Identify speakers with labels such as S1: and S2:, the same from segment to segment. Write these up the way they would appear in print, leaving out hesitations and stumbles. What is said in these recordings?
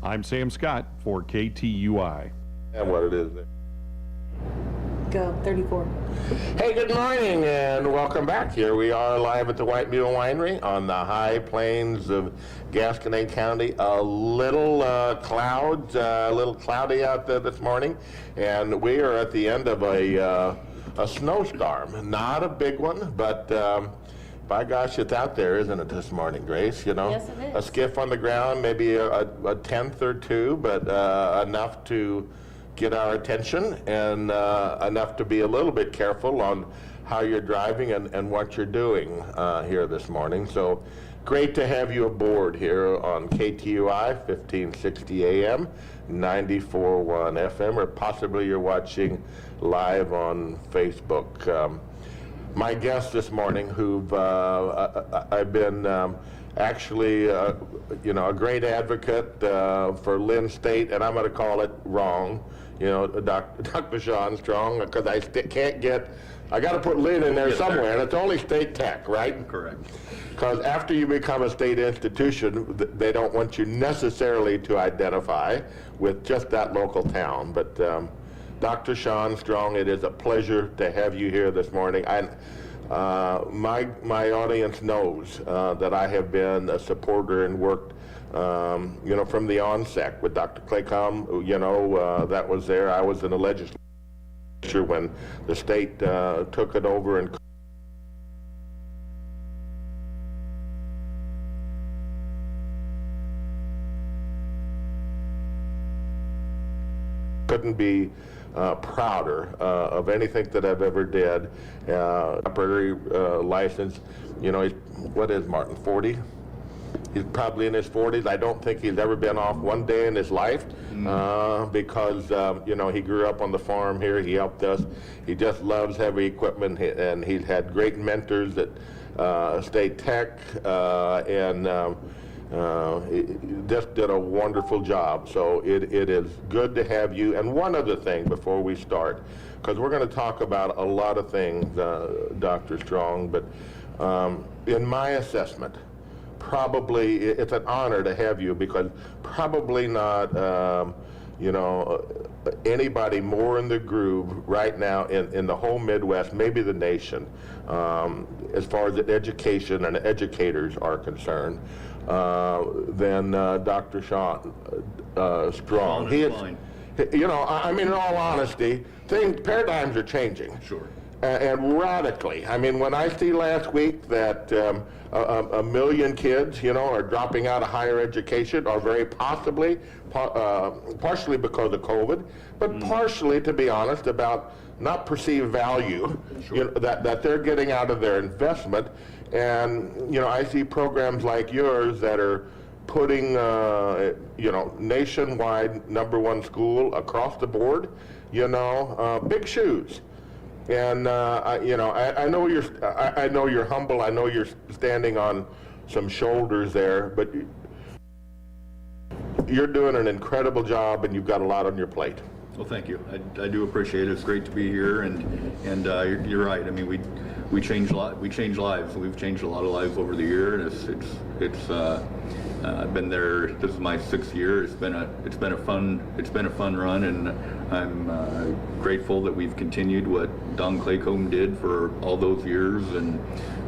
S1: I'm Sam Scott for KTUI.
S2: And what it is there.
S3: Go, 34.
S2: Hey, good morning and welcome back. Here we are live at the White Mule Winery on the high plains of Gasconade County. A little a little cloudy out there this morning, and we are at the end of a snowstorm. Not a big one, but by gosh, it's out there, isn't it, this morning, Grace? You know,
S3: Yes, it is.
S2: A skiff on the ground, maybe a tenth or two, but enough to get our attention and enough to be a little bit careful on how you're driving and what you're doing here this morning. So great to have you aboard here on KTUI 1560 AM, 94.1 FM, or possibly you're watching live on Facebook. My guest this morning, who've I've been actually, a great advocate for Lynn State, and I'm going to call it wrong. Dr. Sean Strong, because I got to put Lynn in there somewhere, and it's only state tech, right?
S4: Correct.
S2: Because after you become a state institution, they don't want you necessarily to identify with just that local town. But Dr. Sean Strong, it is a pleasure to have you here this morning. My audience knows that I have been a supporter and worked from the onset with Dr. Claycom, that was there. I was in the legislature when the state took it over and couldn't be prouder of anything that I've ever did. Operator license, what is Martin, 40? He's probably in his 40s. I don't think he's ever been off one day in his life because, he grew up on the farm here. He helped us. He just loves heavy equipment, and he's had great mentors at State Tech, and he just did a wonderful job. So it is good to have you. And one other thing before we start, because we're going to talk about a lot of things, Dr. Strong, but in my assessment, probably it's an honor to have you, because probably not anybody more in the groove right now in the whole Midwest, maybe the nation, as far as education and educators are concerned, than Dr. Sean Strong. He is, in all honesty, paradigms are changing.
S4: Sure.
S2: And radically. I mean, when I see last week that a million kids, are dropping out of higher education, or very possibly, partially because of COVID, but partially, to be honest, about not perceived value that they're getting out of their investment. And, I see programs like yours that are putting, nationwide #1 school across the board, big shoes. And I know you're humble. I know you're standing on some shoulders there, but you're doing an incredible job, and you've got a lot on your plate.
S4: Well, thank you. I do appreciate it. It's great to be here, and you're right. I mean, we change lives. We've changed a lot of lives over the year, and it's I've been there. This is my 6th year. It's been a fun run, and I'm grateful that we've continued what Don Claycomb did for all those years, and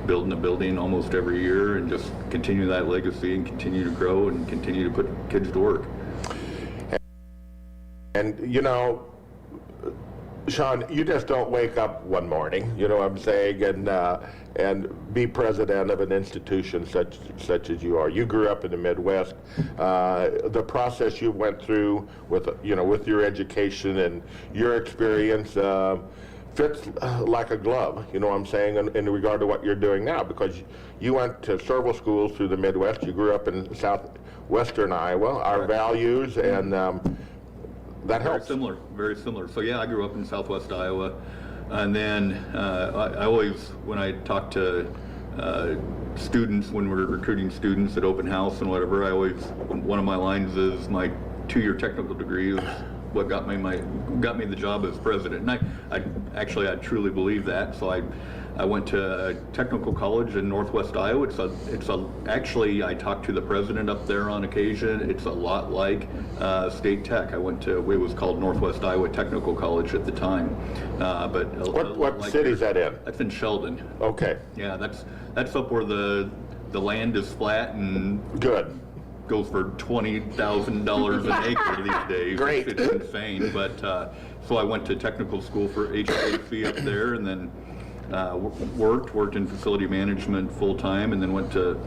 S4: building a building almost every year, and just continue that legacy and continue to grow and continue to put kids to work.
S2: And Sean, you just don't wake up one morning, you know what I'm saying, and be president of an institution such as you are. You grew up in the Midwest. The process you went through with your education and your experience fits like a glove, you know what I'm saying, in regard to what you're doing now, because you went to several schools through the Midwest. You grew up in southwestern Iowa. Our values and that helps.
S4: Very similar. So yeah, I grew up in Southwest Iowa, and then I always, when I talk to students, when we're recruiting students at open house and whatever, one of my lines is my 2-year technical degree is what got me the job as president. And I truly believe that. So I went to a technical college in Northwest Iowa. Actually, I talked to the president up there on occasion. It's a lot like State Tech. I went to, it was called Northwest Iowa Technical College at the time.
S2: What city is that in?
S4: That's in Sheldon.
S2: Okay.
S4: Yeah, that's up where the land is flat and
S2: Good.
S4: goes for $20,000 an acre these days.
S2: Great.
S4: It's insane. But so I went to technical school for HVAC up there, and then worked in facility management full time, and then went to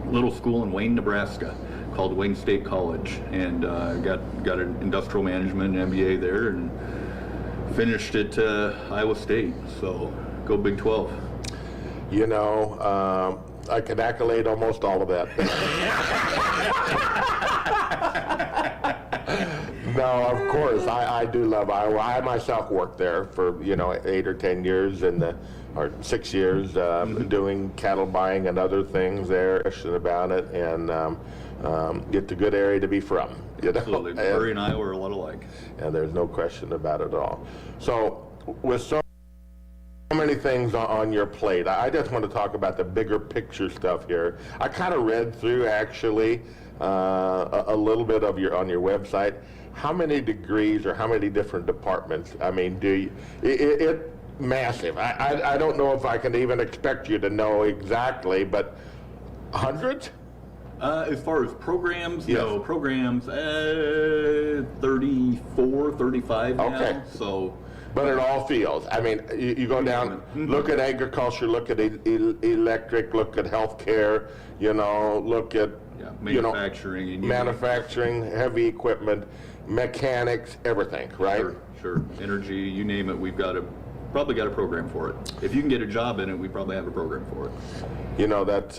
S4: little school in Wayne, Nebraska, called Wayne State College, and got an industrial management MBA there, and finished at Iowa State. So go Big 12.
S2: You know, I can accolade almost all of that. No, of course, I do love Iowa. I myself worked there for, 8 or 10 years or 6 years doing cattle buying and other things there, question about it, and it's a good area to be from.
S4: Absolutely. Missouri and Iowa are a lot alike.
S2: And there's no question about it at all. So with so many things on your plate, I just want to talk about the bigger picture stuff here. I kind of read through actually a little bit of on your website. How many degrees or how many different departments? I mean, it's massive. I don't know if I can even expect you to know exactly, but hundreds?
S4: As far as programs,
S2: Yes.
S4: no, programs, 34, 35 now.
S2: Okay.
S4: So,
S2: But in all fields. I mean, you go down, look at agriculture, look at electric, look at healthcare, look at
S4: yeah, manufacturing. and you-
S2: manufacturing, heavy equipment, mechanics, everything, right?
S4: Sure. Energy, you name it, we've probably got a program for it. If you can get a job in it, we probably have a program for it.
S2: That's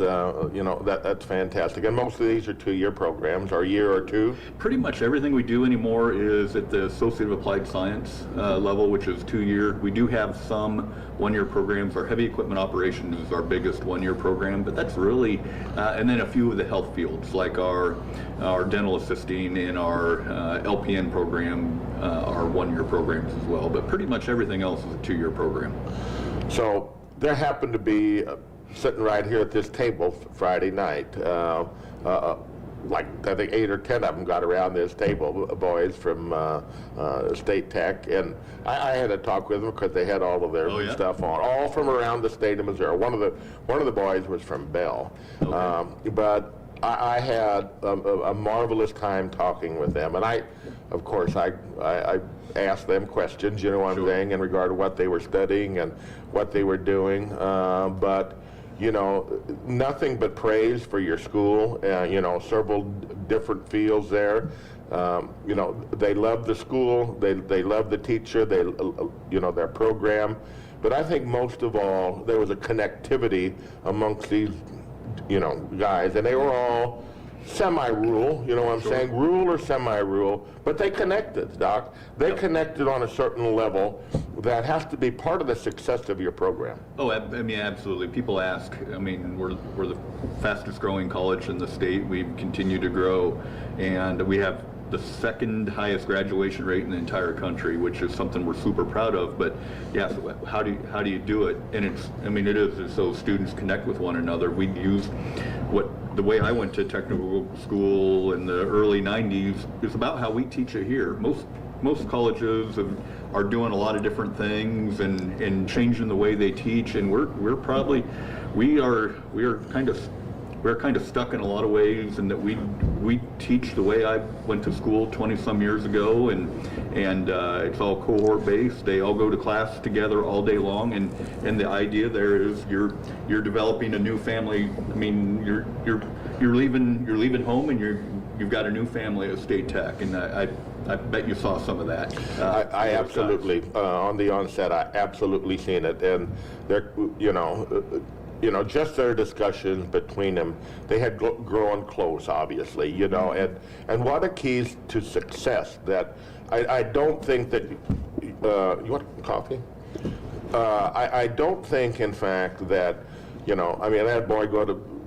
S2: fantastic. And most of these are 2-year programs, or a year or two.
S4: Pretty much everything we do anymore is at the Associate of Applied Science level, which is 2-year. We do have some 1-year programs. Our heavy equipment operations is our biggest 1-year program, but that's really, and then a few of the health fields, like our dental assisting and our LPN program are 1-year programs as well. But pretty much everything else is a 2-year program.
S2: So there happened to be sitting right here at this table Friday night, like I think 8 or 10 of them got around this table, boys from State Tech, and I had to talk with them because they had all of their
S4: Oh, yeah?
S2: stuff on, all from around the state of Missouri. One of the boys was from Bell,
S4: Okay.
S2: but I had a marvelous time talking with them, and of course, I asked them questions, you know what I'm
S4: Sure.
S2: saying, in regard to what they were studying and what they were doing, but nothing but praise for your school, several different fields there. They love the school, they love the teacher, their program, but I think most of all, there was a connectivity amongst these guys, and they were all semi-rural, you know what I'm saying, rural or semi-rural, but they connected, Doc. They connected on a certain level that has to be part of the success of your program.
S4: Oh, I mean, absolutely. People ask. I mean, we're the fastest growing college in the state. We've continued to grow, and we have the second highest graduation rate in the entire country, which is something we're super proud of. But yeah, so how do you do it? And it is so students connect with one another. We use the way I went to technical school in the early 90s is about how we teach it here. Most colleges are doing a lot of different things and changing the way they teach, and we're kind of stuck in a lot of ways, and that we teach the way I went to school 20 some years ago, and it's all cohort based. They all go to class together all day long, and the idea there is you're developing a new family. I mean, you're leaving home, and you've got a new family at State Tech, and I bet you saw some of that.
S2: I absolutely, on the onset, I absolutely seen it, and they're, just their discussions between them, they had grown close, obviously, and what a key to success that I don't think that, you want coffee? I don't think, in fact, that, that boy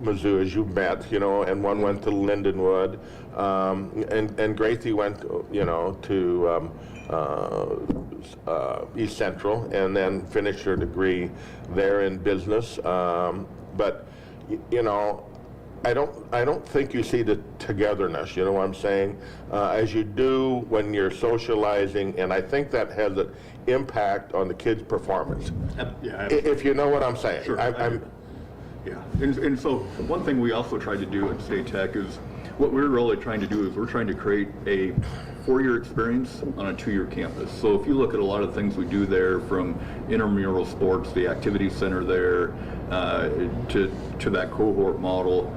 S2: Mizzou, as you met, and one went to Lindenwood, and Gracie went, to East Central, and then finished her degree there in business. But I don't think you see the togetherness, you know what I'm saying, as you do when you're socializing, and I think that has an impact on the kids' performance.
S4: Yeah,
S2: If you know what I'm saying.
S4: Sure. Yeah, and so one thing we also tried to do at State Tech is, what we're really trying to do is we're trying to create a 4-year experience on a 2-year campus. So if you look at a lot of things we do there, from intramural sports, the activity center there, to that cohort model,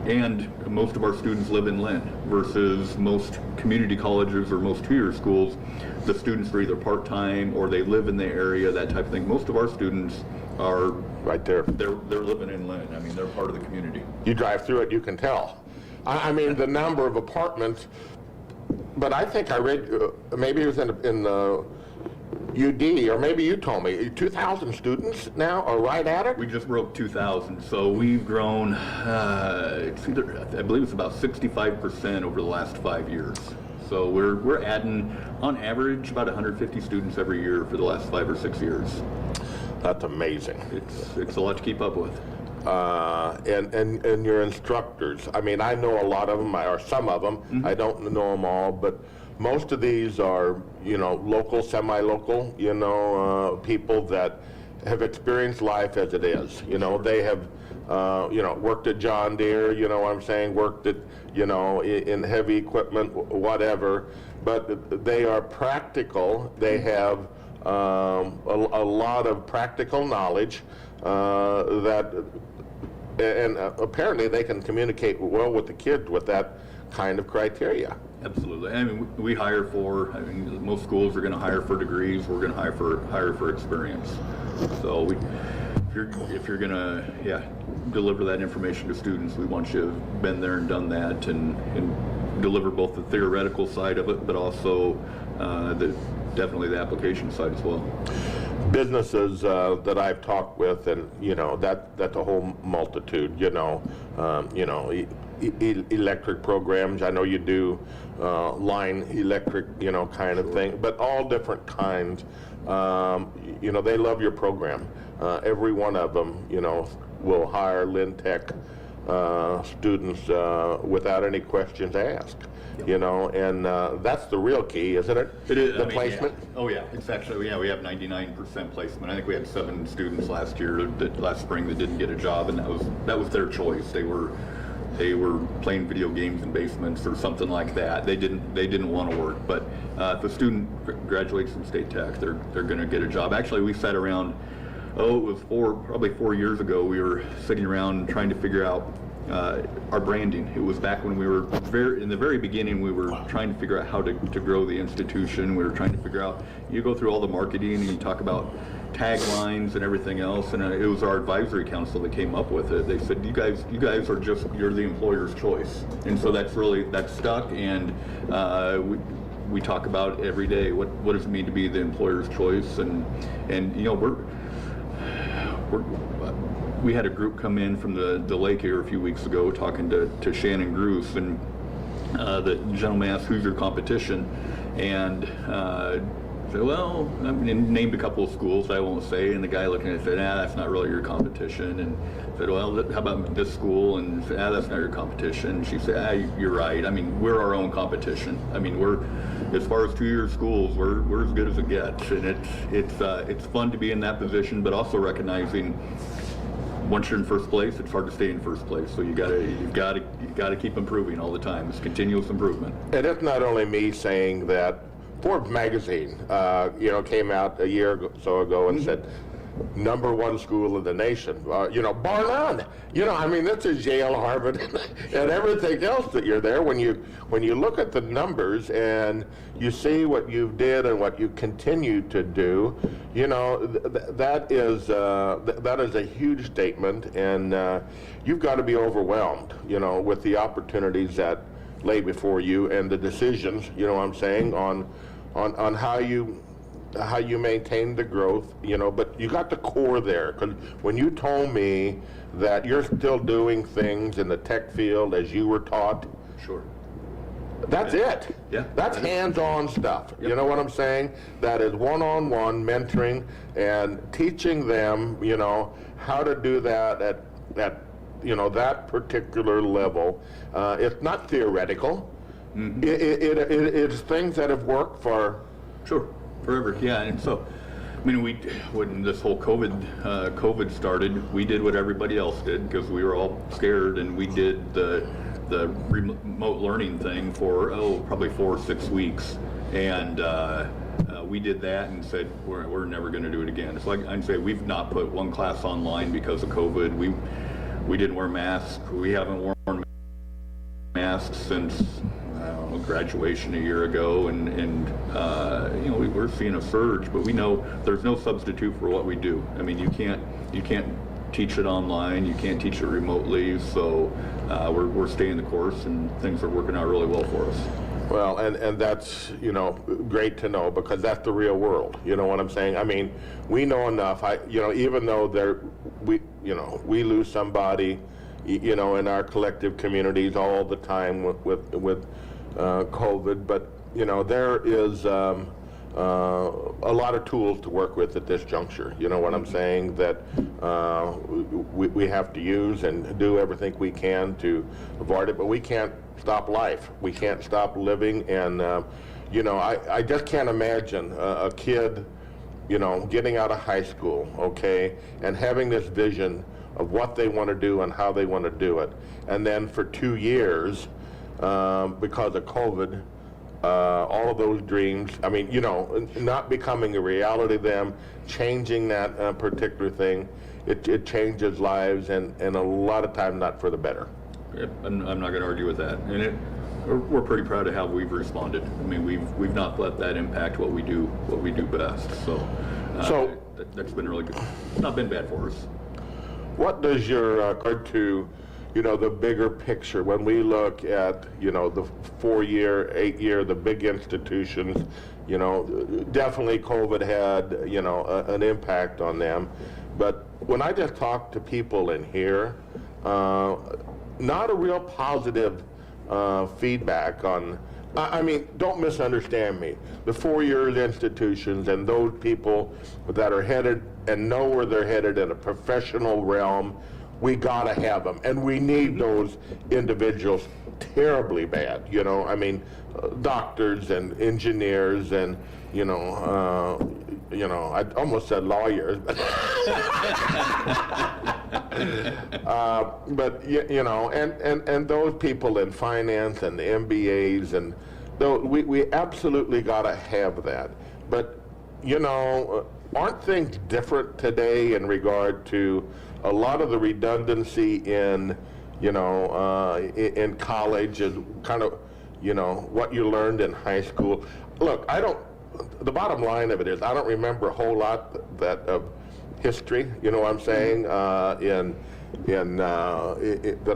S4: and most of our students live in Lynn versus most community colleges or most 2-year schools. The students are either part-time or they live in the area, that type of thing. Most of our students are
S2: Right there.
S4: They're living in Lynn. I mean, they're part of the community.
S2: You drive through it, you can tell. I mean, the number of apartments, but I think I read, maybe it was in the UD, or maybe you told me, 2,000 students now are right at it?
S4: We just broke 2,000, so we've grown, I believe it's about 65% over the last 5 years. So we're adding, on average, about 150 students every year for the last 5 or 6 years.
S2: That's amazing.
S4: It's a lot to keep up with.
S2: And your instructors, I mean, I know a lot of them, or some of them.
S4: Mm-hmm. I
S2: don't know them all, but most of these are, local, semi-local, people that have experienced life as it is. They have, worked at John Deere, what I'm saying, worked at, in heavy equipment, whatever, but they are practical. They have a lot of practical knowledge and apparently they can communicate well with the kids with that kind of criteria.
S4: Absolutely. I mean, we hire for, most schools are going to hire for degrees. We're going to hire for experience. So if you're going to, deliver that information to students, we want you to have been there and done that, and deliver both the theoretical side of it, but also definitely the application side as well.
S2: Businesses that I've talked with, and that's a whole multitude. Electric programs. I know you do line electric, kind of thing, but all different kinds. They love your program. Every one of them, will hire Lynn Tech students without any questions asked. And that's the real key, isn't it?
S4: It is.
S2: The placement?
S4: Yeah. Oh yeah, it's actually, we have 99% placement. I think we had 7 students last spring that didn't get a job, and that was their choice. They were playing video games in basements or something like that. They didn't want to work. But if a student graduates from State Tech, they're going to get a job. Actually, we sat around, it was probably 4 years ago, we were sitting around trying to figure out our branding. It was back when we were in the very beginning. We were trying to figure out how to grow the institution. We were trying to figure out, you go through all the marketing and you talk about taglines and everything else, and it was our advisory council that came up with it. They said, you guys are you're the employer's choice. And so that's stuck, and we talk about every day, what does it mean to be the employer's choice, and we had a group come in from the lake here a few weeks ago talking to Shannon Groos, and the gentleman asked, who's your competition? And said, well, named a couple of schools I won't say, and the guy looking at it said, that's not really your competition. And said, well, how about this school? And said, that's not your competition. And she said, you're right. We're our own competition. We're, as far as 2-year schools, we're as good as it gets. And it's fun to be in that position, but also recognizing once you're in first place, it's hard to stay in first place. So you've got to keep improving all the time. It's continuous improvement.
S2: And it's not only me saying that. Forbes magazine, came out a year or so ago and said, #1 school in the nation, bar none. This is Yale, Harvard, and everything else that you're there. When you look at the numbers and you see what you did and what you continue to do, that is a huge statement, and you've got to be overwhelmed, with the opportunities that lay before you and the decisions, on how you how you maintain the growth, but you got the core there. Because when you told me that you're still doing things in the tech field as you were taught,
S4: Sure.
S2: that's it.
S4: Yeah.
S2: That's hands-on stuff. You know what I'm saying? That is one-on-one mentoring and teaching them, how to do that at that particular level. It's not theoretical.
S4: Mm-hmm.
S2: It's things that have worked for.
S4: Sure, forever. Yeah, and so, I mean, when this whole COVID started, we did what everybody else did because we were all scared, and we did the remote learning thing for probably 4 or 6 weeks, and we did that and said we're never going to do it again. It's like I'd say we've not put one class online because of COVID. We didn't wear masks. We haven't worn masks since graduation a year ago, and we're seeing a surge, but we know there's no substitute for what we do. I mean, you can't teach it online, you can't teach it remotely, so we're staying the course, and things are working out really well for us.
S2: Well, and that's, great to know, because that's the real world. You know what I'm saying? I mean, we know enough. Even though we lose somebody, in our collective communities all the time with COVID, but there is a lot of tools to work with at this juncture. You know what I'm saying? That we have to use and do everything we can to avoid it, but we can't stop life. We can't stop living, and I just can't imagine a kid, getting out of high school, okay, and having this vision of what they want to do and how they want to do it, and then for 2 years, because of COVID, all of those dreams, I mean, not becoming a reality to them, changing that particular thing, it changes lives, and a lot of times not for the better.
S4: Yep, I'm not going to argue with that, and we're pretty proud of how we've responded. I mean, we've not let that impact what we do best. So that's been really good. It's not been bad for us.
S2: What does your regard to, the bigger picture, when we look at, the 4-year, 8-year, the big institutions, definitely COVID had, an impact on them. But when I just talk to people in here, not a real positive feedback on, I mean, don't misunderstand me. The 4-year institutions and those people that are headed and know where they're headed in a professional realm, we gotta have them, and we need those individuals terribly bad. I mean, doctors and engineers and I almost said lawyers, but but and those people in finance and the MBAs, and we absolutely gotta have that. But aren't things different today in regard to a lot of the redundancy in in college is kind of what you learned in high school? Look, the bottom line of it is I don't remember a whole lot of history, what I'm saying, that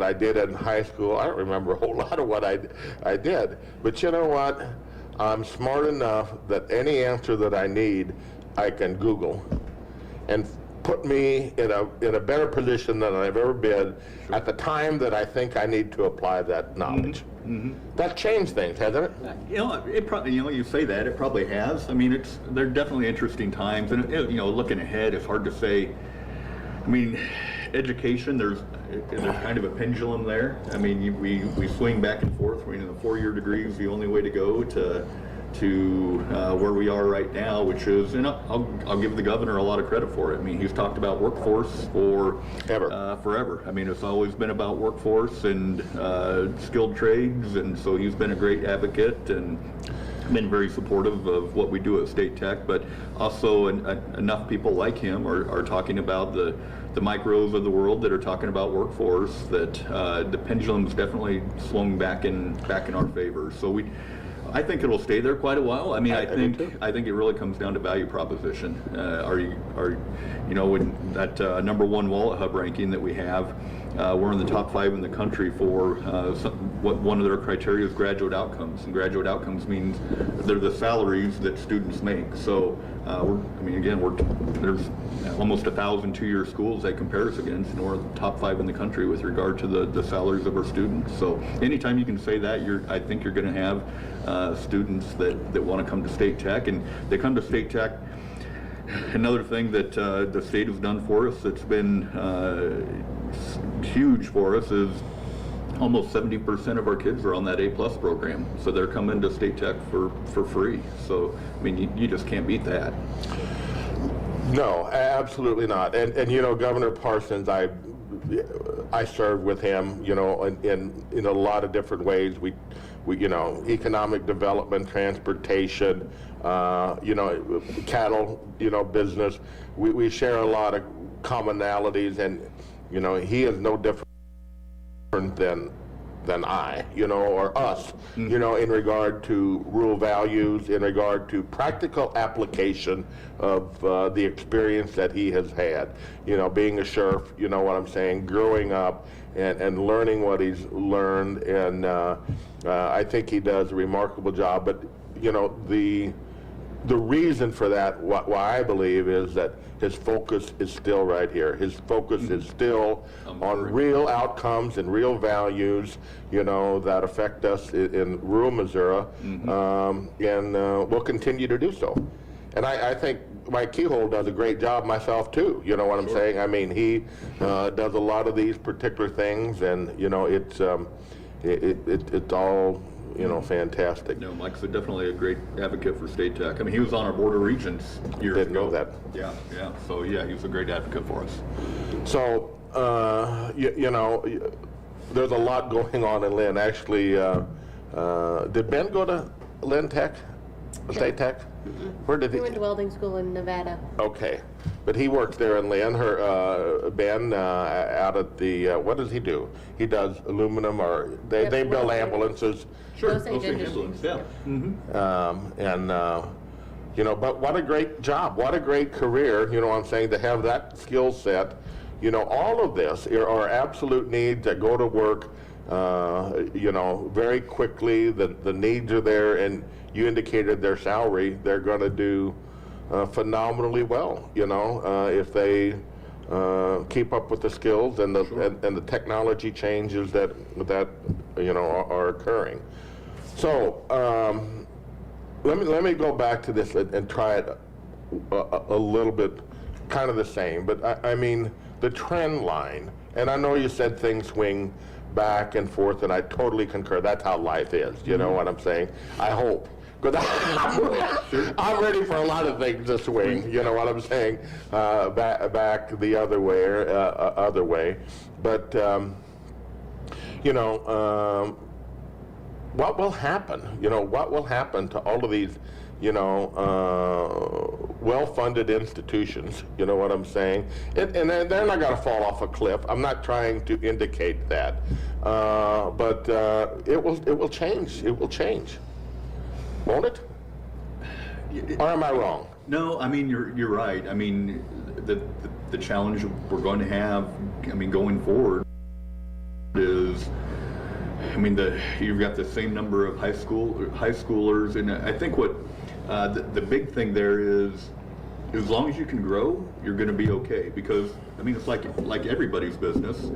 S2: I did in high school. I don't remember a whole lot of what I did. But you know what? I'm smart enough that any answer that I need, I can Google and put me in a better position than I've ever been at the time that I think I need to apply that knowledge. Mm-hmm. That changed things, hasn't it?
S4: It probably, you say that, it probably has. I mean, they're definitely interesting times, and looking ahead, it's hard to say. I mean, education, there's kind of a pendulum there. I mean, we swing back and forth. I mean, the 4-year degree is the only way to go to where we are right now, which is, I'll give the governor a lot of credit for it. I mean, he's talked about workforce for forever. I mean, it's always been about workforce and skilled trades, and so he's been a great advocate and been very supportive of what we do at State Tech. But also, enough people like him are talking about the micros of the world that are talking about workforce, that the pendulum's definitely swung back in our favor. So I think it'll stay there quite a while. I mean, I think it really comes down to value proposition. When that #1 wallet hub ranking that we have, we're in the top 5 in the country for what one of their criteria is graduate outcomes, and graduate outcomes means they're the salaries that students make. So there's almost 1,000 two-year schools they compare us against, and we're the top 5 in the country with regard to the salaries of our students. So anytime you can say that, I think you're going to have students that want to come to State Tech, and they come to State Tech. Another thing that the state has done for us that's been huge for us is almost 70% of our kids are on that A+ program. So they're coming to State Tech for free. So, I mean, you just can't beat that.
S2: No, absolutely not. And you know, Governor Parsons, I served with him, you know, in a lot of different ways. We you know, economic development, transportation, you know, cattle, you know, business. We share a lot of commonalities, and you know, he is no different than I, you know, or us, you know, in regard to rural values, in regard to practical application of the experience that he has had, you know, being a sheriff, you know what I'm saying, growing up and learning what he's learned, and I think he does a remarkable job. But you know, the reason for that, why I believe, is that his focus is still right here. His focus is still on real outcomes and real values, you know, that affect us in rural Missouri, and will continue to do so. And I think Mike Keyhole does a great job myself too, you know what I'm saying? I mean, he does a lot of these particular things, and you know, it's all, you know, fantastic.
S4: No, Mike's definitely a great advocate for State Tech. I mean, he was on our Board of Regents years ago.
S2: Didn't know that.
S4: Yeah. So yeah, he was a great advocate for us.
S2: So, you know, there's a lot going on in Lynn. Actually, did Ben go to Lynn Tech, State Tech? Where did
S3: He went to welding school in Nevada.
S2: Okay, but he works there in Lynn. Ben out at the what does he do? He does aluminum, or they build ambulances.
S4: Sure,
S3: Osage Industries.
S4: yeah.
S2: And you know, but what a great job, what a great career, you know what I'm saying, to have that skill set. You know, all of this are absolute needs that go to work, you know, very quickly. The needs are there, and you indicated their salary. They're going to do phenomenally well, you know, if they keep up with the skills and the technology changes that you know are occurring. So let me go back to this and try it a little bit, kind of the same. But I mean, the trend line, and I know you said things swing back and forth, and I totally concur. That's how life is. You know what I'm saying? I hope. Because I'm ready for a lot of things to swing, you know what I'm saying, back the other way, But, you know, what will happen? You know, what will happen to all of these, you know, well-funded institutions, you know what I'm saying? And they're not going to fall off a cliff. I'm not trying to indicate that. But it will change. It will change. Won't it? Or am I wrong?
S4: No, I mean, you're right. I mean, the challenge we're going to have, I mean, going forward is, I mean, you've got the same number of high schoolers, and I think what the big thing there is, as long as you can grow, you're going to be okay. Because I mean, it's like everybody's business.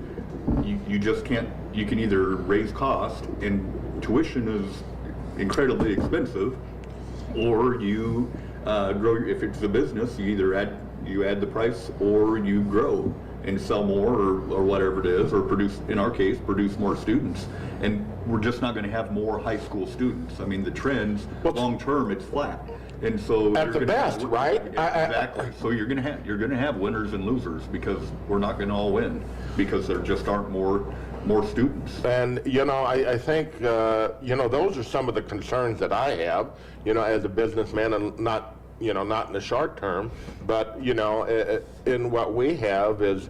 S4: You just can't. You can either raise cost, and tuition is incredibly expensive, or you grow. If it's a business, you either add the price, or you grow and sell more, or whatever it is, or produce, in our case, produce more students. And we're just not going to have more high school students. I mean, the trends long term, it's flat. And so
S2: at the best, right?
S4: Exactly. So you're going to have winners and losers, because we're not going to all win, because there just aren't more students.
S2: And you know, I think you know, those are some of the concerns that I have, you know, as a businessman, and not in the short term, but you know, in what we have is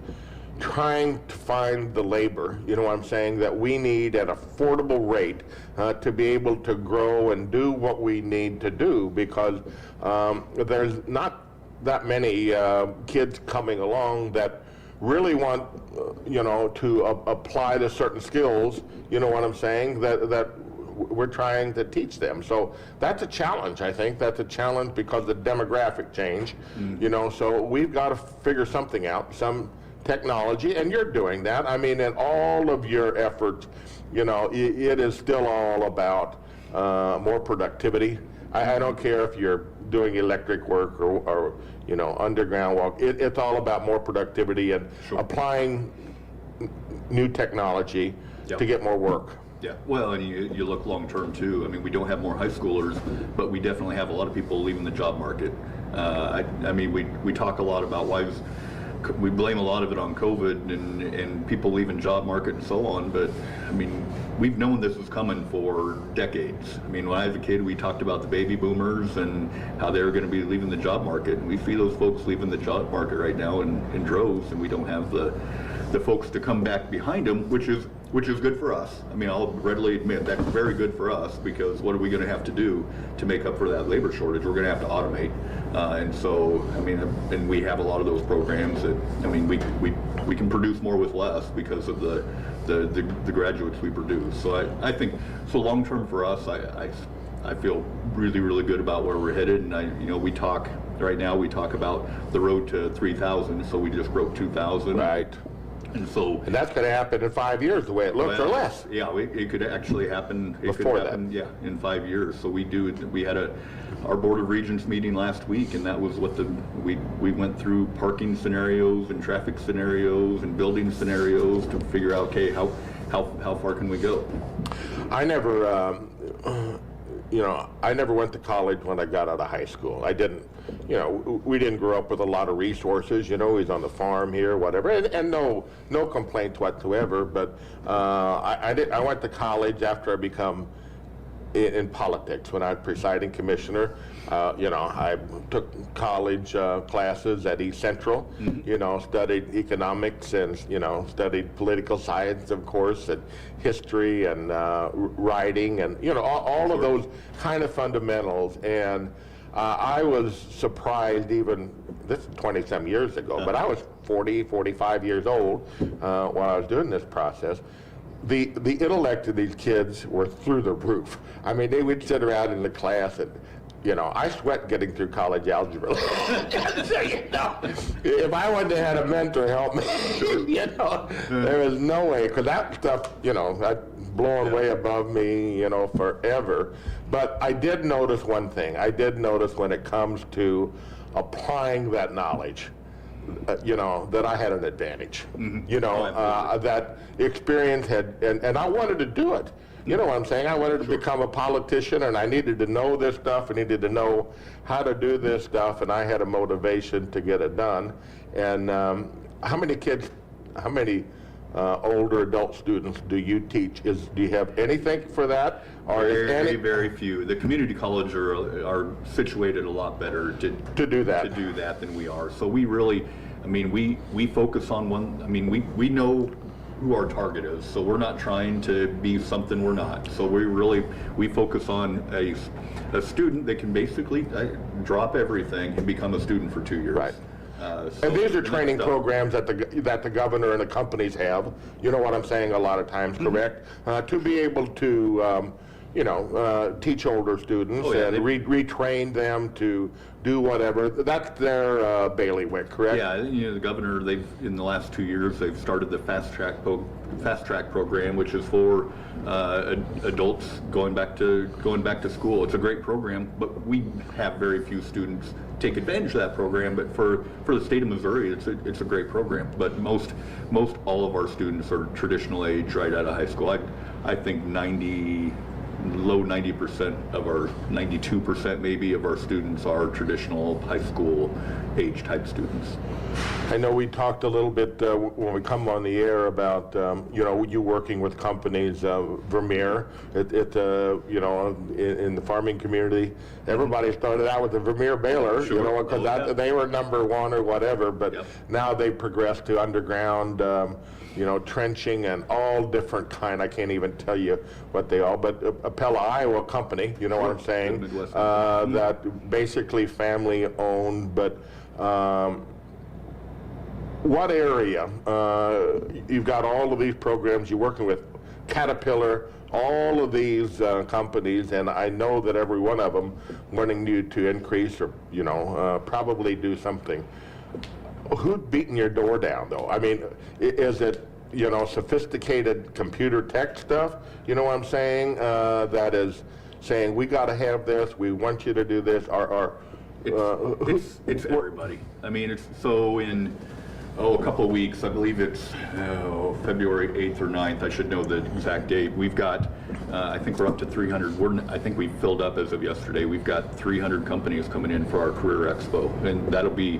S2: trying to find the labor, you know what I'm saying, that we need at affordable rate to be able to grow and do what we need to do, because there's not that many kids coming along that really want, to apply to certain skills, you know what I'm saying, that we're trying to teach them. So that's a challenge, I think. That's a challenge because of the demographic change, so we've got to figure something out, some technology, and you're doing that. I mean, in all of your efforts, it is still all about more productivity. I don't care if you're doing electric work or underground walk. It's all about more productivity and applying new technology to get more work.
S4: Yeah, well, and you look long term too. I mean, we don't have more high schoolers, but we definitely have a lot of people leaving the job market. I mean, we talk a lot about why we blame a lot of it on COVID and people leaving job market and so on, but I mean, we've known this was coming for decades. I mean, when I was a kid, we talked about the baby boomers and how they were going to be leaving the job market, and we see those folks leaving the job market right now in droves, and we don't have the folks to come back behind them, which is good for us. I mean, I'll readily admit that's very good for us, because what are we going to have to do to make up for that labor shortage? We're going to have to automate, and so I mean, and we have a lot of those programs that, I mean, we can produce more with less because of the graduates we produce. So I think so long term for us, I feel really, really good about where we're headed, and we talk right now. We talk about the road to 3,000. So we just broke 2,000.
S2: Right.
S4: And
S2: that's going to happen in 5 years, the way it looks, or less.
S4: Yeah, it could actually happen.
S2: Before that.
S4: Yeah, in 5 years. So we had our Board of Regents meeting last week, and that was what we went through parking scenarios and traffic scenarios and building scenarios to figure out, okay, how far can we go?
S2: I never, I never went to college when I got out of high school. I didn't. We didn't grow up with a lot of resources. He's on the farm here, whatever, and no complaints whatsoever. But I went to college after I become in politics. When I was presiding commissioner, I took college classes at East Central. Studied economics and studied political science, of course, and history and writing and all of those kind of fundamentals. And I was surprised, even, this is 20-some years ago, but I was 40, 45 years old while I was doing this process. The intellect of these kids were through the roof. I mean, they would sit around in the class and, I sweat getting through college algebra. So, if I wanted to have a mentor help me, there was no way, because that stuff, that's blowing way above me, forever. But I did notice one thing. I did notice when it comes to applying that knowledge, that I had an advantage. That experience had, and I wanted to do it. You know what I'm saying? I wanted to become a politician, and I needed to know this stuff. I needed to know how to do this stuff, and I had a motivation to get it done. And how many older adult students do you teach? Do you have anything for that? Or
S4: very few. The community college are situated a lot better to do that than we are. So we really, I mean, we focus on one. I mean, we know who our target is, so we're not trying to be something we're not. So we focus on a student that can basically drop everything and become a student for 2 years.
S2: Right. And these are training programs that the governor and the companies have. You know what I'm saying? A lot of times, correct? To be able to, teach older students and retrain them to do whatever. That's their bailiwick, correct?
S4: Yeah, the governor, in the last 2 years, they've started the fast track program, which is for adults going back to school. It's a great program, but we have very few students take advantage of that program. But for the state of Missouri, it's a great program. But most all of our students are traditional age right out of high school. I think low 90% of our 92% maybe of our students are traditional high school age type students.
S2: I know we talked a little bit when we come on the air about you working with companies. Vermeer, in the farming community, everybody started out with the Vermeer baler, because they were number one or whatever. But now they progressed to underground. Trenching and all different kind. I can't even tell you what they all, but Pella, Iowa company, what I'm saying, that basically family owned, but what area, you've got all of these programs you're working with, Caterpillar, all of these companies, and I know that every one of them wanting you to increase or, probably do something. Who's beating your door down, though? I mean, is it, sophisticated computer tech stuff, you know what I'm saying, that is saying, we got to have this, we want you to do this,
S4: It's everybody. I mean, it's so in a couple of weeks, I believe it's February 8th or 9th, I should know the exact date. We've got, I think we're up to 300. I think we filled up as of yesterday. We've got 300 companies coming in for our Career Expo, and that'll be.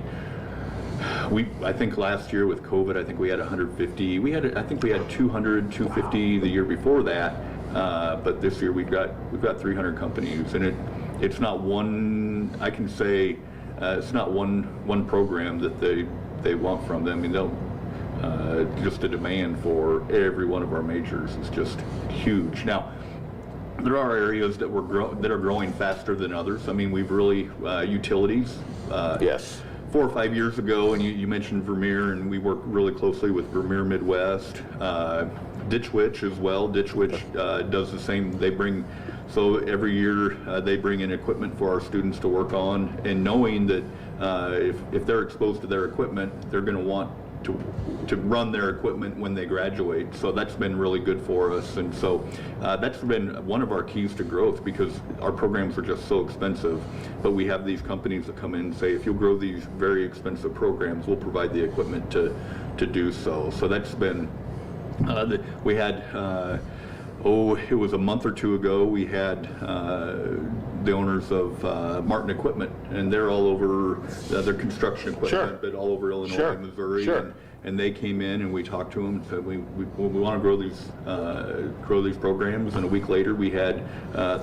S4: I think last year with COVID, I think we had 150. I think we had 200, 250 the year before that. But this year we've got 300 companies, and it's not one. I can say it's not one program that they want from them. I mean, they'll just the demand for every one of our majors is just huge. Now, there are areas that are growing faster than others. I mean, we've really utilities.
S2: Yes.
S4: 4 or 5 years ago, and you mentioned Vermeer, and we work really closely with Vermeer Midwest, Ditch Witch as well. Ditch Witch does the same. They bring, so every year they bring in equipment for our students to work on, and knowing that if they're exposed to their equipment, they're going to want to run their equipment when they graduate. So that's been really good for us, and so that's been one of our keys to growth, because our programs are just so expensive, but we have these companies that come in and say, if you'll grow these very expensive programs, we'll provide the equipment to do so. So that's been we had it was a month or two ago, we had the owners of Martin Equipment, and they're all over, their construction equipment,
S2: Sure.
S4: but all over Illinois,
S2: Sure.
S4: Missouri,
S2: Sure.
S4: and they came in and we talked to them and said, we want to grow these programs, and a week later we had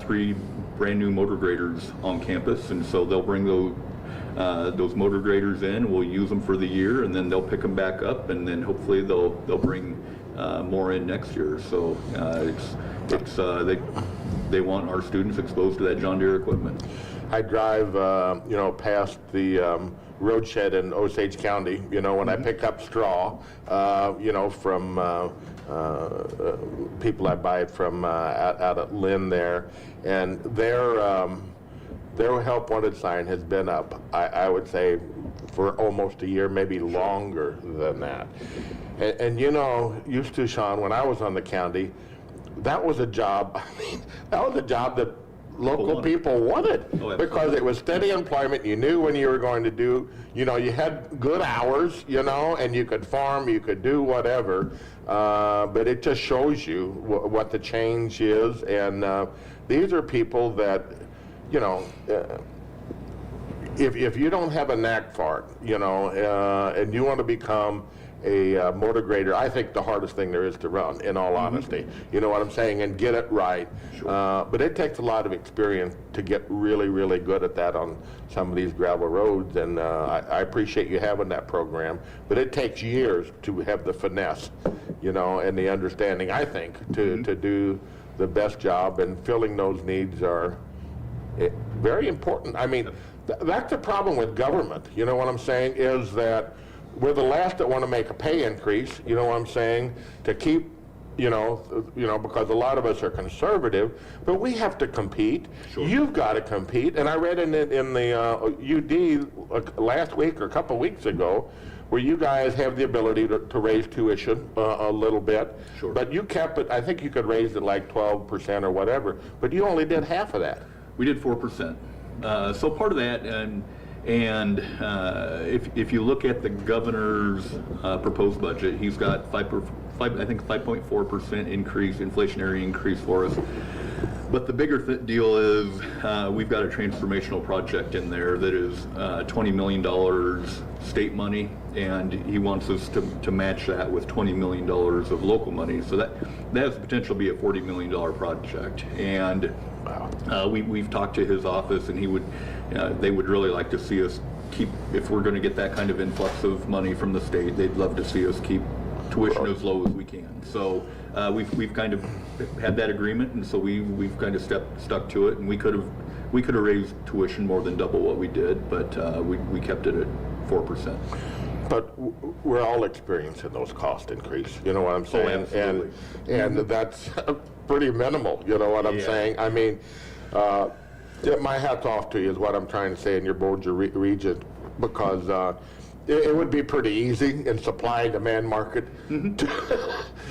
S4: 3 brand new motor graders on campus, and so they'll bring those motor graders in, we'll use them for the year, and then they'll pick them back up, and then hopefully they'll bring more in next year. So they want our students exposed to that John Deere equipment.
S2: I drive, past the road shed in Osage County, when I pick up straw, from people I buy from out at Lynn there, and their help wanted sign has been up, I would say, for almost a year, maybe longer than that. And used to, Sean, when I was on the county, that was a job, that local people wanted, because it was steady employment. You knew when you were going to do, you had good hours, and you could farm, you could do whatever, but it just shows you what the change is. And these are people that, if you don't have a knack for it, and you want to become a motor grader, I think the hardest thing there is to run, in all honesty. You know what I'm saying? And get it right. Sure. But it takes a lot of experience to get really, really good at that on some of these gravel roads. And I appreciate you having that program. But it takes years to have the finesse, and the understanding, I think, to do the best job. And filling those needs are very important. I mean, that's the problem with government. You know what I'm saying? Is that we're the last that want to make a pay increase, you know what I'm saying, to keep, because a lot of us are conservative, but we have to compete. Sure. You've got to compete, and I read in the UD last week or a couple weeks ago, where you guys have the ability to raise tuition a little bit. Sure. But you kept it, I think you could raise it like 12% or whatever, but you only did half of that. We
S4: did 4%. So part of that, and if you look at the governor's proposed budget, he's got 5.4% increase, inflationary increase for us. But the bigger deal is we've got a transformational project in there that is $20 million state money, and he wants us to match that with $20 million of local money. So that has the potential to be a $40 million project. And we've talked to his office, and they would really like to see us keep, if we're going to get that kind of influx of money from the state, they'd love to see us keep tuition as low as we can. So we've kind of had that agreement, and so we've kind of stuck to it. And we could have raised tuition more than double what we did, but we kept it at 4%.
S2: But we're all experiencing those cost increase, you know what I'm saying?
S4: absolutely.
S2: And that's pretty minimal, you know what I'm
S4: Yeah.
S2: saying? I mean, my hat's off to you is what I'm trying to say in your board, your region, because it would be pretty easy in supply and demand market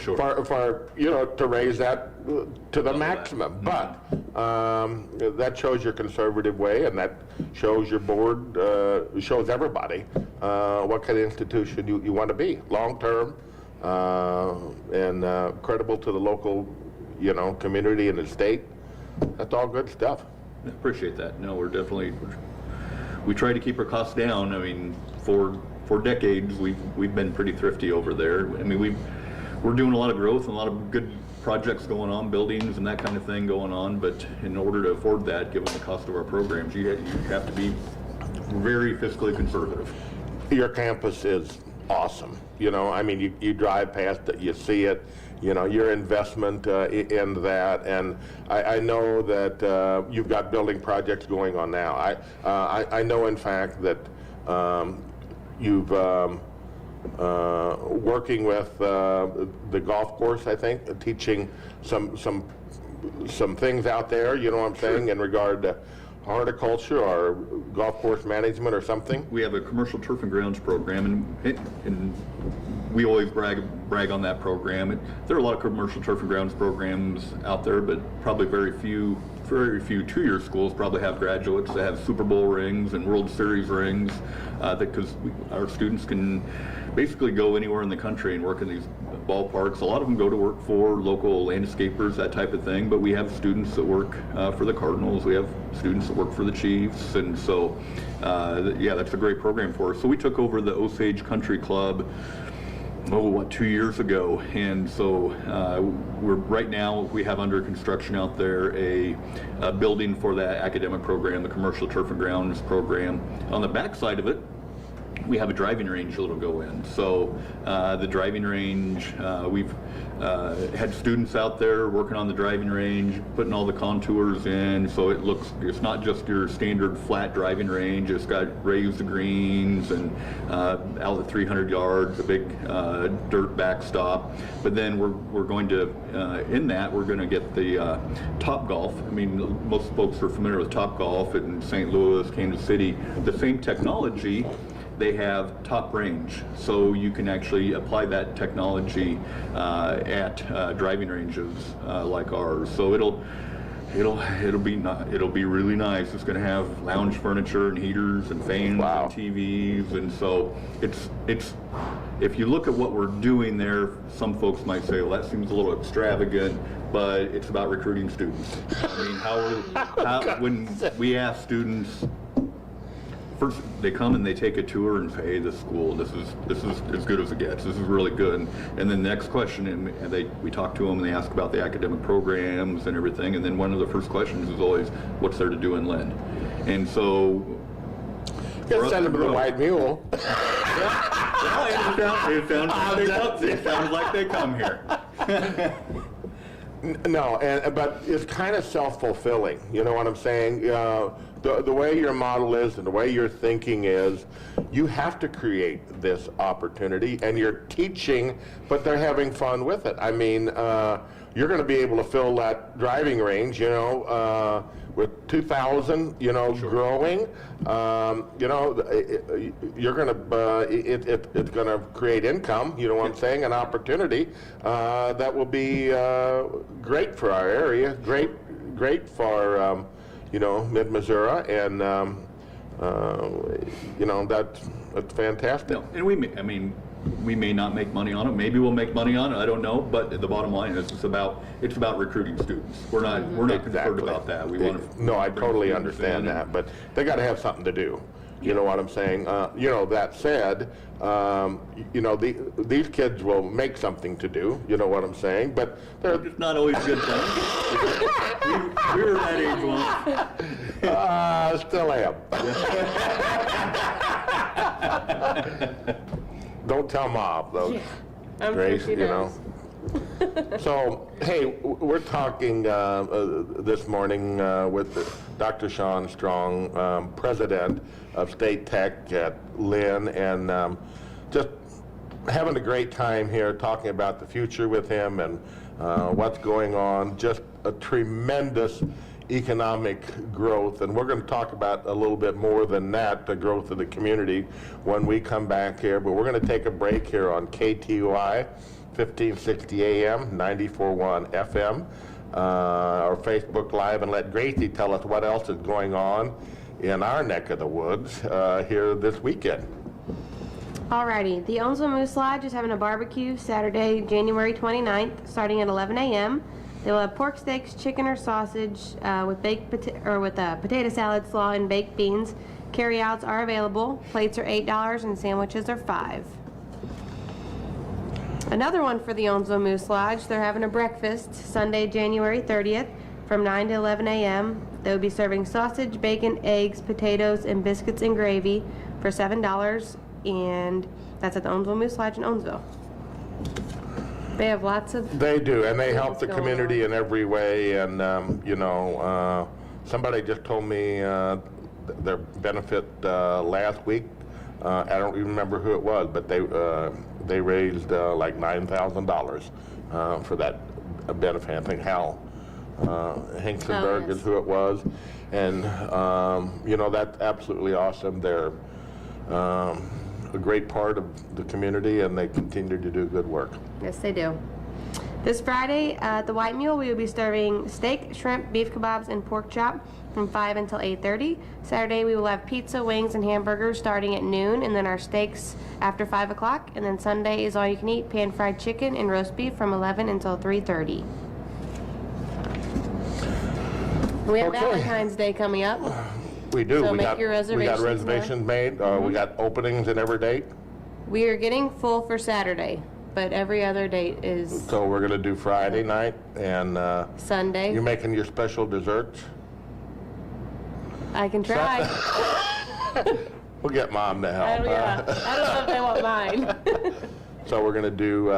S4: Sure.
S2: for you know, to raise that to the maximum. But that shows your conservative way, and that shows your board, shows everybody what kind of institution you want to be, long-term and credible to the local, you know, community and the state. That's all good stuff.
S4: I appreciate that. No, we try to keep our costs down. I mean, for decades, we've been pretty thrifty over there. I mean, we're doing a lot of growth and a lot of good projects going on, buildings and that kind of thing going on, but in order to afford that, given the cost of our programs, you have to be very fiscally conservative.
S2: Your campus is awesome. You know, I mean, you drive past it, you see it, you know, your investment in that, and I know that you've got building projects going on now. I know, in fact, that you've working with the golf course, I think, teaching some things out there, you know what I'm saying, in regard to horticulture or golf course management or something.
S4: We have a commercial turf and grounds program, and we always brag on that program. There are a lot of commercial turf and grounds programs out there, but probably very few two-year schools probably have graduates that have Super Bowl rings and World Series rings, because our students can basically go anywhere in the country and work in these ballparks. A lot of them go to work for local landscapers, that type of thing, but we have students that work for the Cardinals, we have students that work for the Chiefs, and so yeah, that's a great program for us. So we took over the Osage Country Club 2 years ago, and so right now we have under construction out there a building for that academic program, the commercial turf and grounds program. On the back side of it, we have a driving range that'll go in. So the driving range, we've had students out there working on the driving range, putting all the contours in, so it's not just your standard flat driving range. It's got raised greens and out at 300 yards, a big dirt backstop. But then we're going to, in that, we're going to get the Top Golf. I mean, most folks are familiar with Top Golf in St. Louis, Kansas City. The same technology, they have Top Range, so you can actually apply that technology at driving ranges like ours. So it'll be really nice. It's going to have lounge furniture and heaters and fans
S2: Wow.
S4: and TVs, and so it's. If you look at what we're doing there, some folks might say, well, that seems a little extravagant, but it's about recruiting students. I mean, when we ask students. First, they come and they take a tour and say, hey, this school, this is as good as it gets. This is really good. And then the next question, and we talk to them and they ask about the academic programs and everything. And then one of the first questions is always, what's there to do in Lynn? And so,
S2: Just send them to the White Mule.
S4: it sounds like they come here.
S2: No, but it's kind of self-fulfilling. You know what I'm saying? The way your model is and the way your thinking is, you have to create this opportunity, and you're teaching, but they're having fun with it. I mean, you're going to be able to fill that driving range, you know, with 2,000, you know,
S4: Sure.
S2: growing. You know, you're going to, it's going to create income, you know what I'm saying, an opportunity that will be great for our area, great for, you know, mid-Missouri, and, you know, that's fantastic.
S4: No, and we may not make money on it. Maybe we'll make money on it. I don't know. But the bottom line is it's about recruiting students. We're not concerned
S2: Exactly.
S4: about that. We want to.
S2: No, I
S4: bring
S2: totally
S4: students
S2: understand
S4: in
S2: that, but they got to have something to do. You know what I'm saying? You know, that said, you know, these kids will make something to do. You know what I'm saying? But they're
S4: It's not always a good thing. we were that age once.
S2: still am. Don't tell Mom, though.
S3: Yeah, I'm
S2: Grace,
S3: sure she
S2: you know.
S3: does.
S2: So, hey, we're talking this morning with Dr. Sean Strong, president of State Tech at Lynn, and just having a great time here talking about the future with him and what's going on. Just a tremendous economic growth, and we're going to talk about a little bit more than that, the growth of the community, when we come back here. But we're going to take a break here on KTUI 1560 AM 94.1 FM, our Facebook Live, and let Gracie tell us what else is going on in our neck of the woods here this weekend.
S3: Alrighty, the Owensville Moose Lodge is having a barbecue Saturday, January 29th, starting at 11 a.m. They will have pork steaks, chicken or sausage with potato salad, slaw, and baked beans. Carryouts are available. Plates are $8 and sandwiches are $5. Another one for the Owensville Moose Lodge. They're having a breakfast Sunday, January 30th from 9 to 11 a.m. They will be serving sausage, bacon, eggs, potatoes, and biscuits and gravy for $7, and that's at the Owensville Moose Lodge in Owensville. They have lots of...
S2: They do, and they help the
S3: going
S2: community
S3: on.
S2: in every way, and, somebody just told me their benefit last week. I don't even remember who it was, but they raised like $9,000 for that benefit. I think Hal Hinksenberg
S3: yes.
S2: is who it was, and that's absolutely awesome. They're a great part of the community, and they continue to do good work.
S3: Yes, they do. This Friday at the White Mule, we will be serving steak, shrimp, beef kebabs, and pork chop from 5 until 8:30. Saturday, we will have pizza, wings, and hamburgers starting at noon, and then our steaks after 5 o'clock. And then Sunday is all you can eat, pan-fried chicken and roast beef from 11 until 3:30. We have
S2: Okay.
S3: Valentine's Day coming up.
S2: We do.
S3: So
S2: we
S3: make
S2: got,
S3: your
S2: We
S3: reservations
S2: got reservations made. We got openings in every date.
S3: We are getting full for Saturday, but every other date is
S2: So we're going to do Friday night, and
S3: Sunday.
S2: you're making your special desserts.
S3: I can try.
S2: We'll get Mom to help.
S3: I don't know if they want mine.
S2: So we're going to do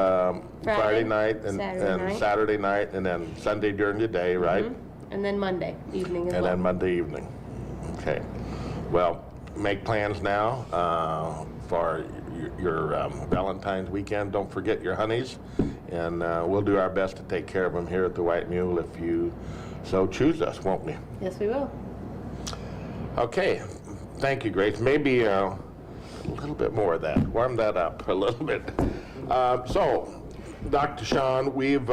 S2: Friday night and
S3: Saturday night.
S2: Saturday night, and then Sunday during the day, right?
S3: And then Monday evening as
S2: And
S3: well.
S2: then Monday evening. Okay. Well, make plans now for your Valentine's weekend. Don't forget your honeys, and we'll do our best to take care of them here at the White Mule if you so choose us, won't we?
S3: Yes, we will.
S2: Okay. Thank you, Grace. Maybe a little bit more of that. Warm that up a little bit. So, Dr. Sean, we've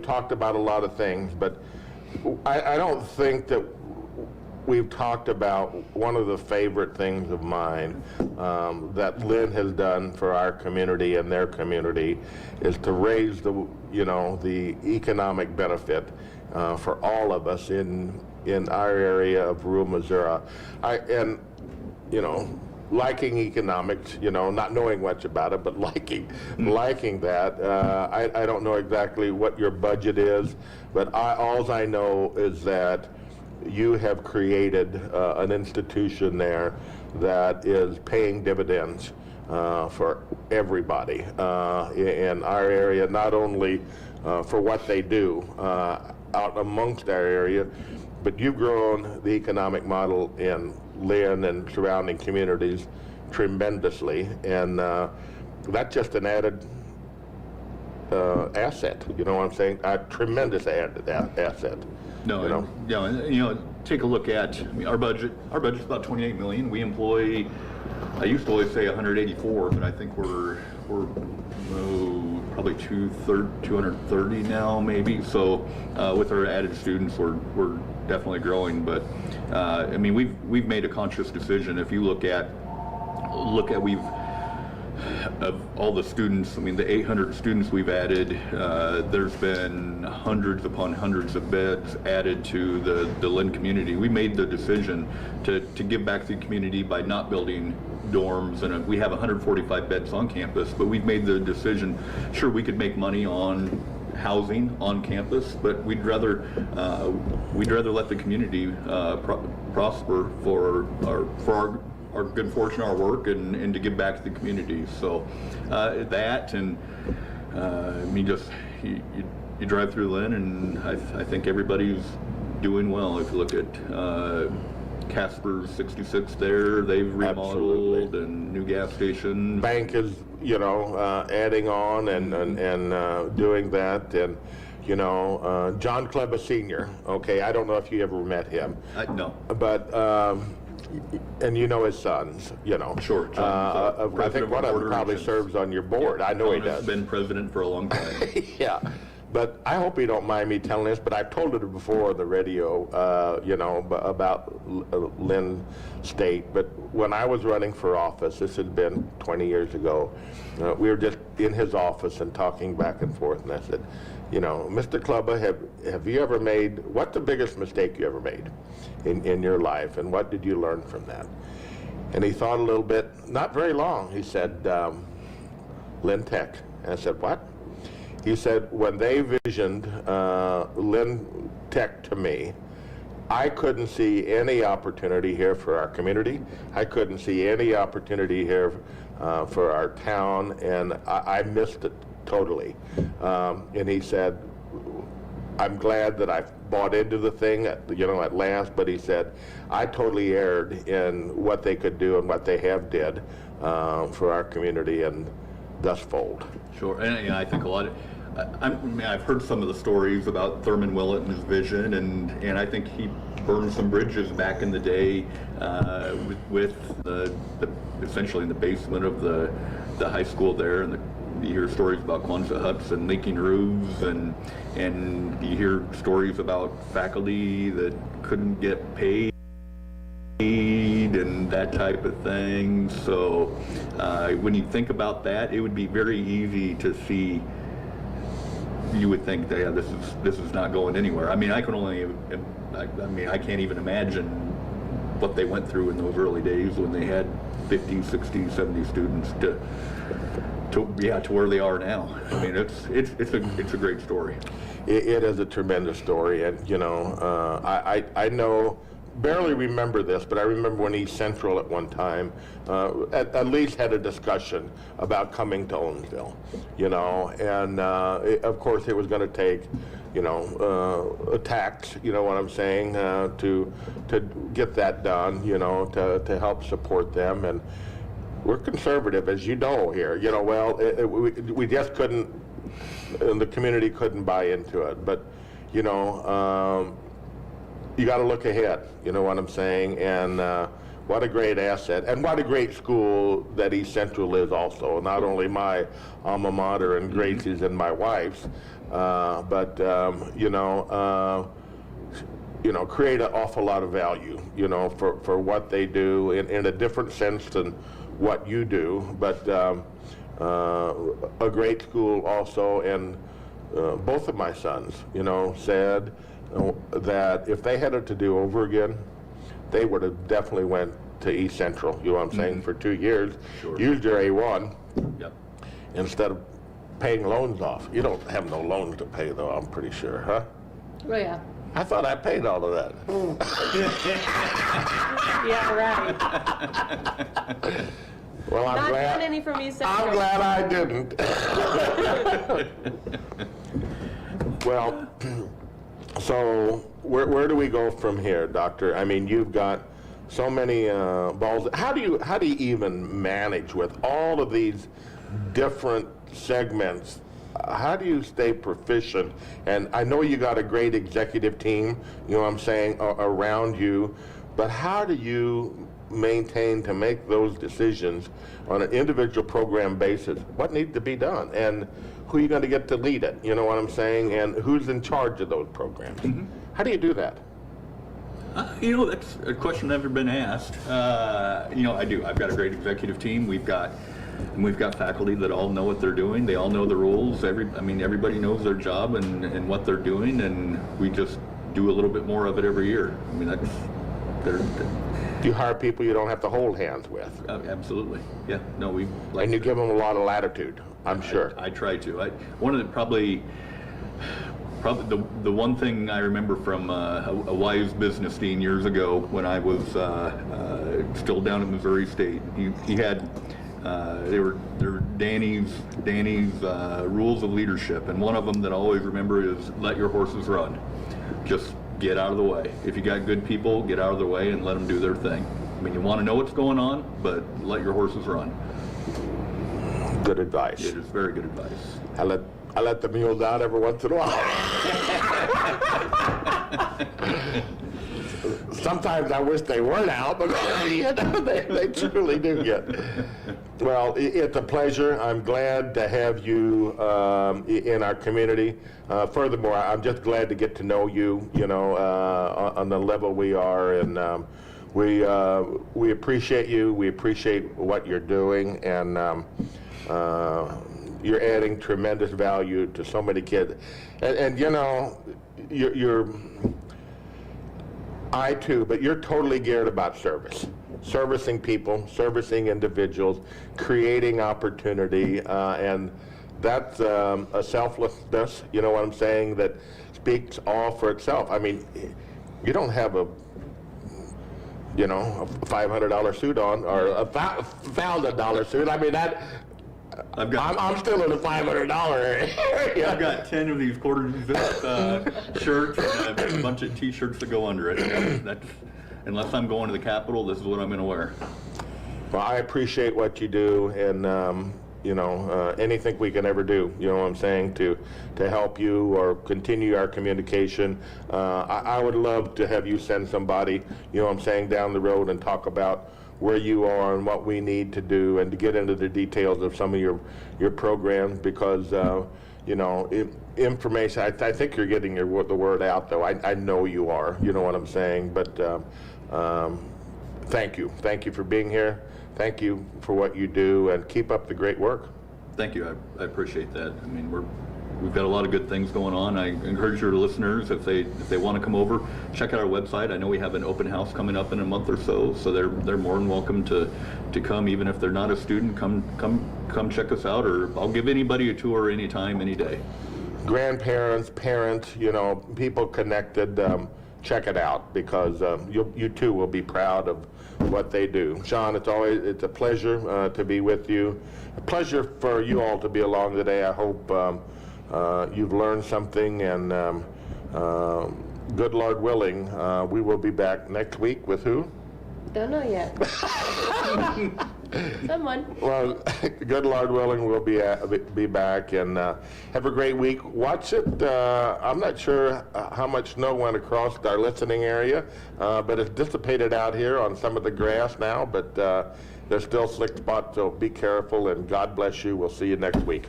S2: talked about a lot of things, but I don't think that we've talked about one of the favorite things of mine that Lynn has done for our community and their community is to raise the economic benefit for all of us in our area of rural Missouri. Liking economics, not knowing much about it, but liking that. I don't know exactly what your budget is, but all I know is that you have created an institution there that is paying dividends for everybody in our area, not only for what they do out amongst our area, but you've grown the economic model in Lynn and surrounding communities tremendously, and that's just an added asset. You know what I'm saying? A tremendous added asset.
S4: No, take a look at our budget. Our budget's about $28 million. We employ, I used to always say 184, but I think we're probably 230 now, maybe. So with our added students, we're definitely growing. But we've made a conscious decision. If you look at of all the students, the 800 students we've added, there's been hundreds upon hundreds of beds added to the Lynn community. We made the decision to give back to the community by not building dorms, and we have 145 beds on campus, but we've made the decision, sure, we could make money on housing on campus, but we'd rather let the community prosper for our good fortune, our work, and to give back to the community. So that, and you drive through Lynn, and I think everybody's doing well. If you look at Casper's 66 there, they've remodeled.
S2: Absolutely.
S4: And new gas station.
S2: Bank is, adding on and doing that. And, John Kleba Sr., okay, I don't know if you ever met him.
S4: No.
S2: But, and you know his sons,
S4: Sure. John's,
S2: I think one of them probably serves on your board. I know he
S4: John has
S2: does.
S4: been president for a long time.
S2: Yeah. But I hope you don't mind me telling this, but I've told it before on the radio, about Lynn State. But when I was running for office, this had been 20 years ago, we were just in his office and talking back and forth, and I said, Mr. Kleba, have you ever made, what's the biggest mistake you ever made in your life, and what did you learn from that? And he thought a little bit, not very long. He said, Lynn Tech. And I said, what? He said, when they visioned Lynn Tech to me, I couldn't see any opportunity here for our community. I couldn't see any opportunity here for our town, and I missed it totally. And he said, I'm glad that I bought into the thing at last, but he said, I totally erred in what they could do and what they have did for our community, and thus fold.
S4: Sure, and I think a lot of, I've heard some of the stories about Thurman Willett and his vision, and I think he burned some bridges back in the day with the essentially in the basement of the high school there, and you hear stories about Quonset huts and leaking roofs, and you hear stories about faculty that couldn't get paid and that type of thing. So when you think about that, it would be very easy to see. You would think that this is not going anywhere. I mean, I can't even imagine what they went through in those early days when they had 50, 60, 70 students to where they are now. I mean, it's a great story.
S2: It is a tremendous story, and I know. Barely remember this, but I remember when East Central at one time at least had a discussion about coming to Owensville, and of course it was going to take, a tax, what I'm saying, to get that done, to help support them. And we're conservative, as you know here, we just couldn't, the community couldn't buy into it, but, you got to look ahead, you know what I'm saying? And what a great asset, and what a great school that East Central is also. Not only my alma mater and Gracie's and my wife's, but create an awful lot of value, for what they do in a different sense than what you do. But a great school also, and both of my sons, said that if they had it to do over again, they would have definitely went to East Central, you know what I'm saying, for 2 years,
S4: Sure.
S2: used your A1,
S4: Yep.
S2: instead of paying loans off. You don't have no loans to pay, though, I'm pretty sure, huh?
S3: Oh, yeah.
S2: I thought I paid all of that.
S3: Yeah, right.
S2: Well, I'm
S3: Not
S2: glad.
S3: done any from East
S2: I'm
S3: Central.
S2: glad I didn't. Well, so where do we go from here, Doctor? I mean, you've got so many balls. How do you even manage with all of these different segments? How do you stay proficient? And I know you got a great executive team, you know what I'm saying, around you, but how do you maintain to make those decisions on an individual program basis? What needs to be done, and who are you going to get to lead it, you know what I'm saying, and who's in charge of those programs? Mm-hmm. How do you do that?
S4: That's a question I've never been asked. I do. I've got a great executive team. We've got faculty that all know what they're doing. They all know the rules. Everybody knows their job and what they're doing, and we just do a little bit more of it every year. I mean,
S2: You hire people you don't have to hold hands with.
S4: Absolutely. Yeah. No,
S2: and you give them a lot of latitude, I'm sure.
S4: I try to. One of the probably the one thing I remember from a wise business dean years ago when I was still down at Missouri State. He had they were Danny's rules of leadership, and one of them that I always remember is let your horses run. Just get out of the way. If you got good people, get out of the way and let them do their thing. I mean, you want to know what's going on, but let your horses run.
S2: Good advice.
S4: It is very good advice.
S2: I let the mules out every once in a while. Sometimes I wish they weren't out, but you know, they truly do get. Well, it's a pleasure. I'm glad to have you in our community. Furthermore, I'm just glad to get to know you, you know, on the level we are, and we appreciate you. We appreciate what you're doing, and you're adding tremendous value to so many kids. And you know, I too, but you're totally geared about service. Servicing people, servicing individuals, creating opportunity, and that's a selflessness, you know what I'm saying, that speaks all for itself. I mean, you don't have a $500 suit on, or a $1,000 suit. I mean, that, I'm still in the $500 area.
S4: I've got 10 of these quarter zip shirts and a bunch of t-shirts to go under it. That's, unless I'm going to the Capitol, this is what I'm going to wear.
S2: Well, I appreciate what you do, and anything we can ever do, you know what I'm saying, to help you or continue our communication. I would love to have you send somebody, you know what I'm saying, down the road and talk about where you are and what we need to do, and to get into the details of some of your programs, because information, I think you're getting the word out, though. I know you are, you know what I'm saying, but thank you for being here. Thank you for what you do, and keep up the great work.
S4: Thank you. I appreciate that. I mean, we've got a lot of good things going on. I encourage your listeners, if they want to come over, check out our website. I know we have an open house coming up in a month or so they're more than welcome to come, even if they're not a student. Come check us out, or I'll give anybody a tour anytime, any day.
S2: Grandparents, parents, people connected, check it out, because you too will be proud of what they do. Sean, it's a pleasure to be with you. A pleasure for you all to be along today. I hope you've learned something, and good Lord willing, we will be back next week with who?
S3: Don't know yet. Someone.
S2: Well, good Lord willing, we'll be back, and have a great week. Watch it. I'm not sure how much snow went across our listening area, but it's dissipated out here on some of the grass now, but there's still slick spots, so be careful, and God bless you. We'll see you next week.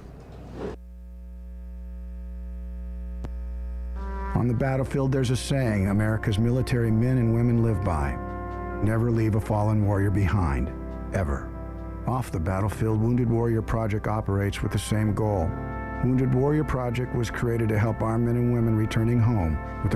S5: On the battlefield, there's a saying America's military men and women live by: never leave a fallen warrior behind, ever. Off the battlefield, Wounded Warrior Project operates with the same goal. Wounded Warrior Project was created to help our men and women returning home with the